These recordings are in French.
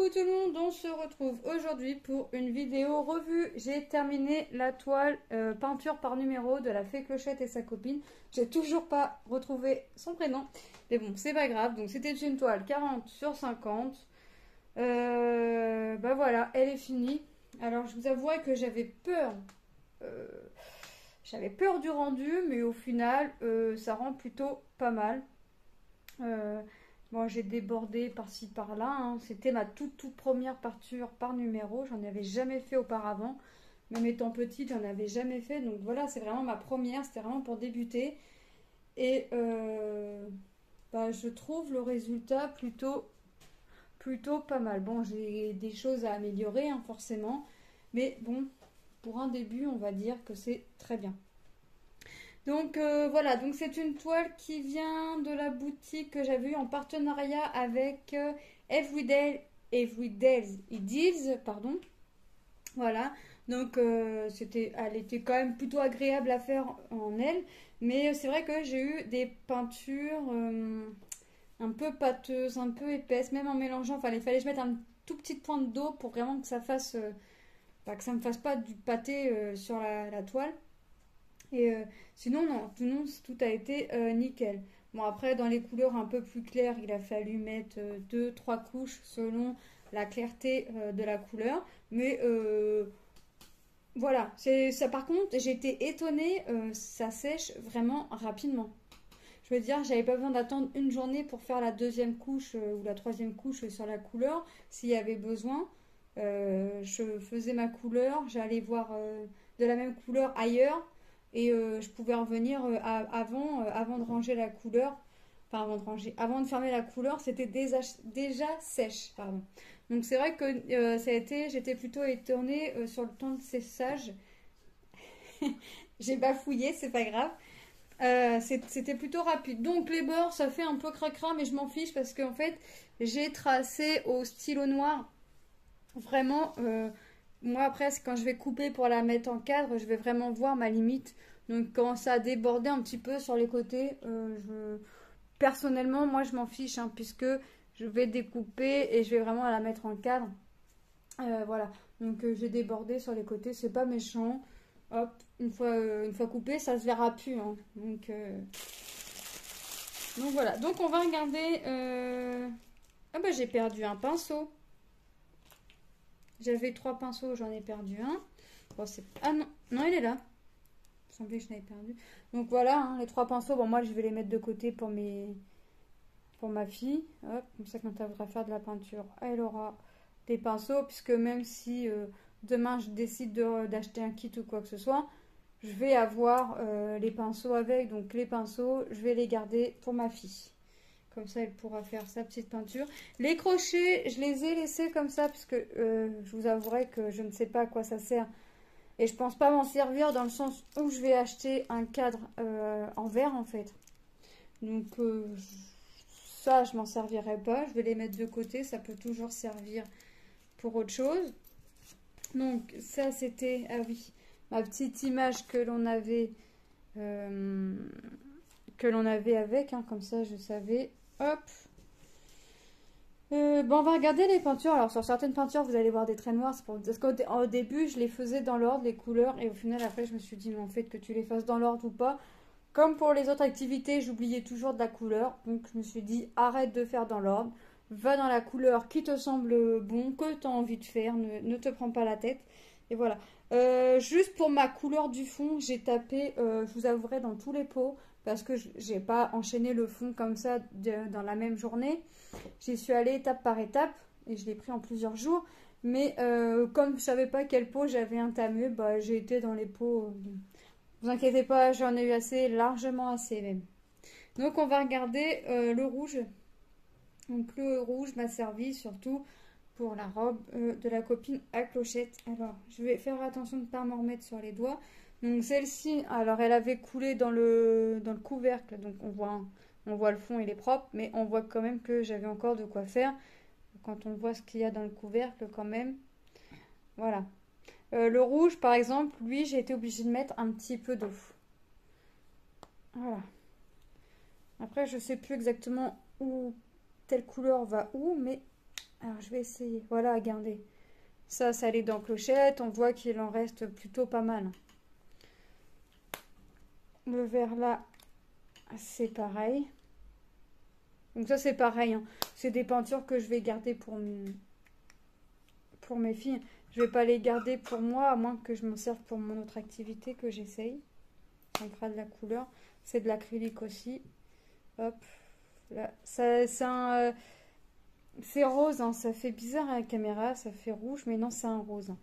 Coucou tout le monde, on se retrouve aujourd'hui pour une vidéo revue. J'ai terminé la toile peinture par numéro de la Fée Clochette et sa copine. J'ai toujours pas retrouvé son prénom, mais bon, c'est pas grave. Donc c'était une toile 40 sur 50. Bah voilà, elle est finie. Alors je vous avouerai que euh, j'avais peur du rendu, mais au final, ça rend plutôt pas mal. Bon, j'ai débordé par-ci par-là, hein. C'était ma toute première peinture par numéro. J'en avais jamais fait auparavant. Même étant petite, j'en avais jamais fait. Donc voilà, c'est vraiment ma première. C'était vraiment pour débuter. Et bah, je trouve le résultat plutôt pas mal. Bon, j'ai des choses à améliorer, hein, forcément. Mais bon, pour un début, on va dire que c'est très bien. Donc voilà, donc c'est une toile qui vient de la boutique que j'avais eue en partenariat avec Everyday's Deals, pardon. Voilà, donc elle était quand même plutôt agréable à faire en elle, mais c'est vrai que j'ai eu des peintures un peu pâteuses, un peu épaisses, même en mélangeant. Enfin, il fallait que je mette un tout petit point d'eau pour vraiment que ça fasse, que ça me fasse pas du pâté sur la toile. Et sinon, non, tout a été nickel. Bon, après, dans les couleurs un peu plus claires, il a fallu mettre 2, 3 couches selon la clarté de la couleur. Mais voilà, c'est ça. Par contre, j'ai été étonnée, ça sèche vraiment rapidement. Je veux dire, j'avais pas besoin d'attendre une journée pour faire la deuxième couche ou la troisième couche sur la couleur. S'il y avait besoin, je faisais ma couleur, j'allais voir de la même couleur ailleurs et je pouvais revenir avant de ranger la couleur. Enfin, avant de fermer la couleur, c'était déjà sèche, pardon. Donc c'est vrai que j'étais plutôt étonnée sur le temps de séchage. J'ai bafouillé, c'est pas grave. C'était plutôt rapide. Donc les bords, ça fait un peu cracra, mais je m'en fiche parce qu'en fait, j'ai tracé au stylo noir. Vraiment, moi après, quand je vais couper pour la mettre en cadre, je vais vraiment voir ma limite. Donc quand ça a débordé un petit peu sur les côtés, personnellement, moi je m'en fiche, hein, puisque je vais découper et je vais vraiment la mettre en cadre. Voilà, donc j'ai débordé sur les côtés, c'est pas méchant. Hop, une fois coupé, ça se verra plus, hein. Donc voilà, donc on va regarder. Ah bah j'ai perdu un pinceau. J'avais 3 pinceaux, j'en ai perdu un. Bon, ah non, non, il est là. Il me semblait que je l'avais perdu. Donc voilà, hein, les 3 pinceaux. Bon, moi je vais les mettre de côté pour ma fille. Hop, comme ça quand elle voudra faire de la peinture, elle aura des pinceaux. Puisque même si demain je décide d'acheter un kit ou quoi que ce soit, je vais avoir les pinceaux avec. Donc les pinceaux, je vais les garder pour ma fille. Comme ça, elle pourra faire sa petite peinture. Les crochets, je les ai laissés comme ça parce que je vous avouerai que je ne sais pas à quoi ça sert. Et je pense pas m'en servir dans le sens où je vais acheter un cadre en verre en fait. Donc ça, je m'en servirai pas. Je vais les mettre de côté. Ça peut toujours servir pour autre chose. Donc ça, c'était, ah oui, ma petite image que l'on avait avec. Hein, comme ça, je savais. Hop. Bon, on va regarder les peintures. Alors, sur certaines peintures, vous allez voir des traits noirs. Parce qu'au début, je les faisais dans l'ordre, les couleurs. Et au final, après, je me suis dit, mais en fait, que tu les fasses dans l'ordre ou pas. Comme pour les autres activités, j'oubliais toujours de la couleur. Donc, je me suis dit, arrête de faire dans l'ordre. Va dans la couleur qui te semble bon, que tu as envie de faire. Ne te prends pas la tête. Et voilà. Juste pour ma couleur du fond, j'ai tapé, je vous avouerai, dans tous les pots. Parce que j'ai pas enchaîné le fond comme ça dans la même journée. J'y suis allée étape par étape et je l'ai pris en plusieurs jours. Mais comme je savais pas quel pot j'avais entamé, bah, j'ai été dans les pots. Vous inquiétez pas, j'en ai eu assez, largement assez même. Donc on va regarder le rouge. Donc le rouge m'a servi surtout pour la robe de la copine à clochette. Alors je vais faire attention de ne pas m'en remettre sur les doigts. Donc celle-ci, alors elle avait coulé dans le couvercle, donc on voit le fond, il est propre, mais on voit quand même que j'avais encore de quoi faire. Quand on voit ce qu'il y a dans le couvercle quand même. Voilà. Le rouge, par exemple, lui, j'ai été obligée de mettre un petit peu d'eau. Voilà. Après, je sais plus exactement où telle couleur va où, mais Alors, je vais essayer. Voilà, à garder. Ça allait dans clochette. On voit qu'il en reste plutôt pas mal. Le vert là, c'est pareil. Donc ça, c'est pareil. Hein. C'est des peintures que je vais garder pour mes filles. Je vais pas les garder pour moi, à moins que je m'en serve pour mon autre activité que j'essaye. On fera de la couleur. C'est de l'acrylique aussi. Hop. Là. C'est rose. Hein. Ça fait bizarre à la caméra. Ça fait rouge, mais non, c'est un rose. Hein.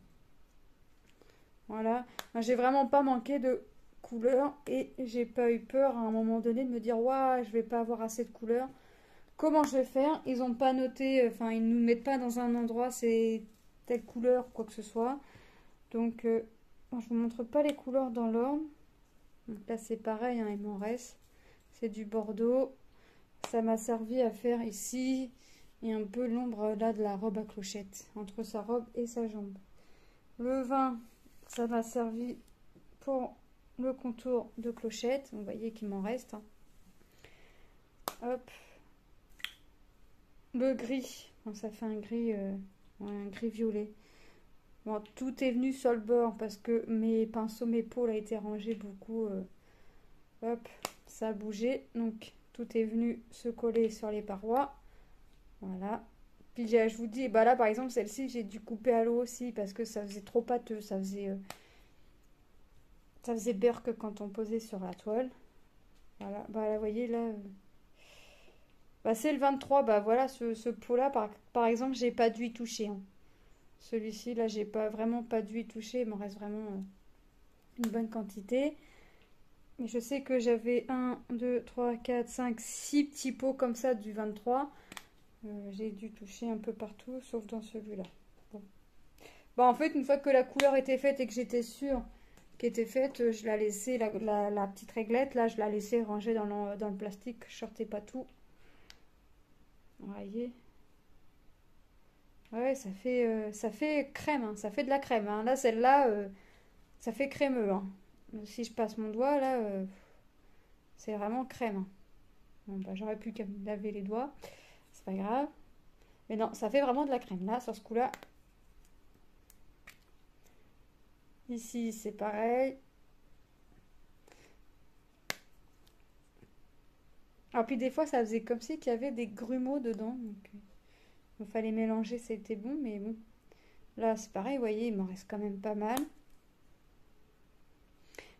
Voilà. J'ai vraiment pas manqué de couleur. Et j'ai pas eu peur à un moment donné de me dire, waouh, je vais pas avoir assez de couleur. Comment je vais faire? Ils n'ont pas noté, enfin, ils ne nous mettent pas dans un endroit, c'est telle couleur, quoi que ce soit. Donc, bon, je vous montre pas les couleurs dans l'ordre. Donc là, c'est pareil, hein, il m'en reste. C'est du bordeaux. Ça m'a servi à faire ici et un peu l'ombre là de la robe à clochette, entre sa robe et sa jambe. Le vin, ça m'a servi pour le contour de clochette. Vous voyez qu'il m'en reste. Hein. Hop. Le gris, bon, ça fait un gris violet. Bon, tout est venu sur le bord parce que mes pinceaux, mes peaux, a été rangé beaucoup. Hop, ça a bougé. Donc, tout est venu se coller sur les parois. Voilà. Puis, je vous dis, bah là, par exemple, celle-ci, j'ai dû couper à l'eau aussi parce que ça faisait trop pâteux. Ça faisait beurre que quand on posait sur la toile. Voilà. Bah là, vous voyez, là... Bah, c'est le 23, bah voilà, ce pot-là, par exemple, j'ai pas dû y toucher. Hein. Celui-ci, là, j'ai vraiment pas dû y toucher. Il m'en reste vraiment une bonne quantité. Mais je sais que j'avais 1, 2, 3, 4, 5, 6 petits pots comme ça du 23. J'ai dû toucher un peu partout, sauf dans celui-là. Bon. Bah, en fait, une fois que la couleur était faite et que j'étais sûre qu'elle était faite, je la laissais, la petite réglette, là, je la laissais ranger dans le plastique. Je sortais pas tout. Vous voyez? Ouais, ça fait crème, hein, ça fait de la crème. Hein. Là, celle-là, ça fait crémeux. Hein. Si je passe mon doigt, là, c'est vraiment crème. Hein. Bon, bah, j'aurais pu qu'à me laver les doigts. C'est pas grave. Mais non, ça fait vraiment de la crème. Là, sur ce coup-là. Ici, c'est pareil. Alors, puis des fois, ça faisait comme si qu'il y avait des grumeaux dedans. Donc, il fallait mélanger, c'était bon. Mais bon, là, c'est pareil. Vous voyez, il m'en reste quand même pas mal.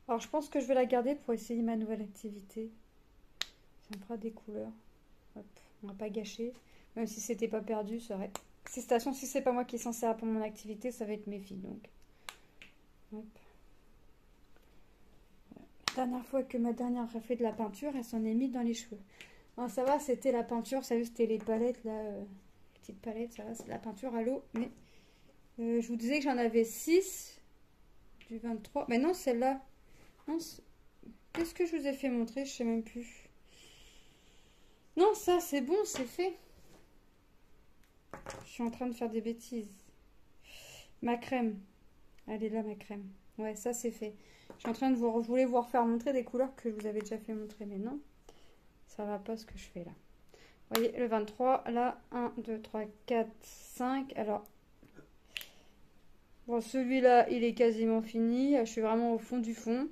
Alors, je pense que je vais la garder pour essayer ma nouvelle activité. Ça me fera des couleurs. Hop, on va pas gâcher. Même si c'était pas perdu, ça aurait... Si c'est pas moi qui s'en sert pour mon activité, ça va être mes filles. Donc, hop. La dernière fois que ma dernière a fait de la peinture, elle s'en est mise dans les cheveux. Non, ça va, c'était la peinture. Ça, c'était les palettes, là. Les petites palettes, ça va, c'est de la peinture à l'eau. Mais je vous disais que j'en avais 6 du 23. Mais non, celle-là... Qu'est-ce que je vous ai fait montrer? Je sais même plus. Non, ça, c'est bon, c'est fait. Je suis en train de faire des bêtises. Ma crème. Elle est là, ma crème. Ouais, ça, c'est fait. Je suis en train de je voulais vous refaire montrer des couleurs que je vous avais déjà fait montrer, mais non. Ça va pas ce que je fais là. Vous voyez, le 23, là, 1, 2, 3, 4, 5. Alors, bon, celui-là, il est quasiment fini. Je suis vraiment au fond du fond.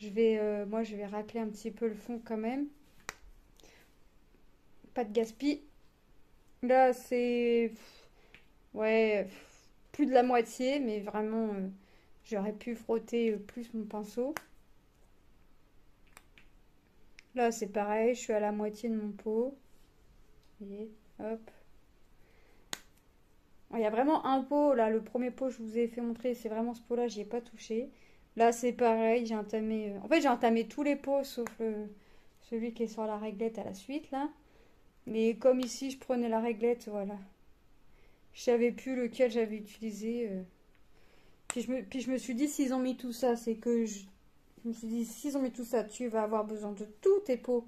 Moi, je vais racler un petit peu le fond quand même. Pas de gaspille. Là, c'est... Ouais, plus de la moitié, mais vraiment, j'aurais pu frotter plus mon pinceau. Là, c'est pareil, je suis à la moitié de mon pot. Vous voyez, hop. Il y a vraiment un pot, là, le premier pot que je vous ai fait montrer, c'est vraiment ce pot-là, j'y ai pas touché. Là, c'est pareil, j'ai entamé... En fait, j'ai entamé tous les pots, sauf celui qui est sur la réglette à la suite, là. Mais comme ici, je prenais la réglette, voilà. Je savais plus lequel j'avais utilisé. Puis je me suis dit, s'ils ont mis tout ça, c'est que je me suis dit, s'ils ont mis tout ça, tu vas avoir besoin de tous tes pots.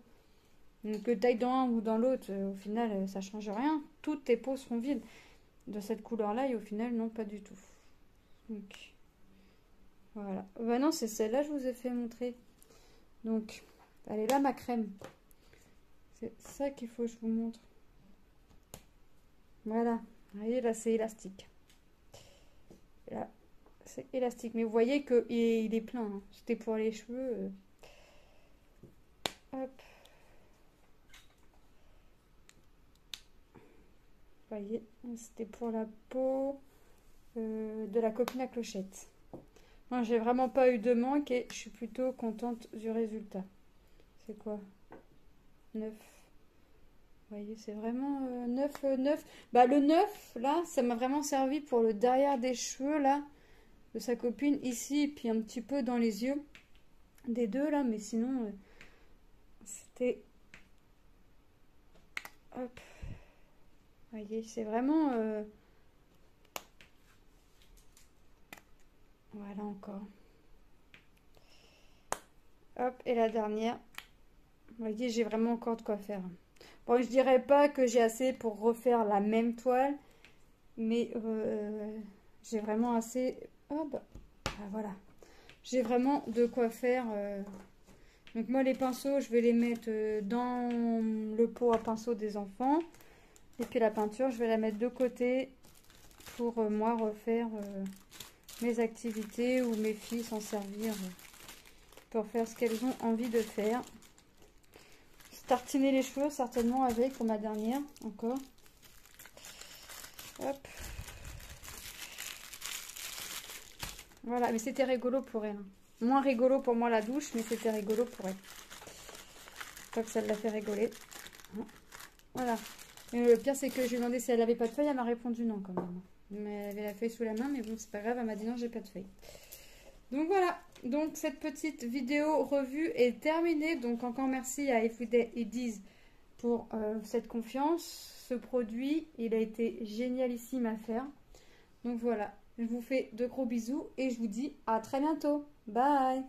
Donc que taille dans un ou dans l'autre, au final, ça change rien. Toutes tes pots seront vides de cette couleur-là et au final, non, pas du tout. Donc, voilà. Bah non, c'est celle-là que je vous ai fait montrer. Donc, elle est là, ma crème. C'est ça qu'il faut que je vous montre. Voilà. Vous voyez, là, c'est élastique. Là, c'est élastique. Mais vous voyez qu'il est plein. Hein. C'était pour les cheveux. Hop. Vous voyez, c'était pour la peau de la copine à clochette. Moi, j'ai vraiment pas eu de manque et je suis plutôt contente du résultat. C'est quoi? 9. Vous voyez, c'est vraiment 9, 9. Bah, le 9, là, ça m'a vraiment servi pour le derrière des cheveux, là, de sa copine, ici, et puis un petit peu dans les yeux des deux, là. Mais sinon, c'était... Hop. Vous voyez, c'est vraiment... Voilà, encore. Hop, et la dernière. Vous voyez, j'ai vraiment encore de quoi faire. Bon, je dirais pas que j'ai assez pour refaire la même toile, mais j'ai vraiment assez... Hop, ah, voilà. J'ai vraiment de quoi faire. Donc moi, les pinceaux, je vais les mettre dans le pot à pinceau des enfants. Et puis la peinture, je vais la mettre de côté pour moi refaire mes activités ou mes filles s'en servir pour faire ce qu'elles ont envie de faire. Tartiner les cheveux certainement avec pour ma dernière encore. Hop. Voilà, mais c'était rigolo pour elle. Moins rigolo pour moi la douche, mais c'était rigolo pour elle. Tant que ça l'a fait rigoler. Voilà. Et le pire c'est que je lui ai demandé si elle avait pas de feuille, elle m'a répondu non quand même. Mais elle avait la feuille sous la main, mais bon c'est pas grave, elle m'a dit non j'ai pas de feuille. Donc voilà, donc cette petite vidéo revue est terminée. Donc encore merci à Everyday It pour cette confiance. Ce produit, il a été génialissime à faire. Donc voilà, je vous fais de gros bisous et je vous dis à très bientôt. Bye!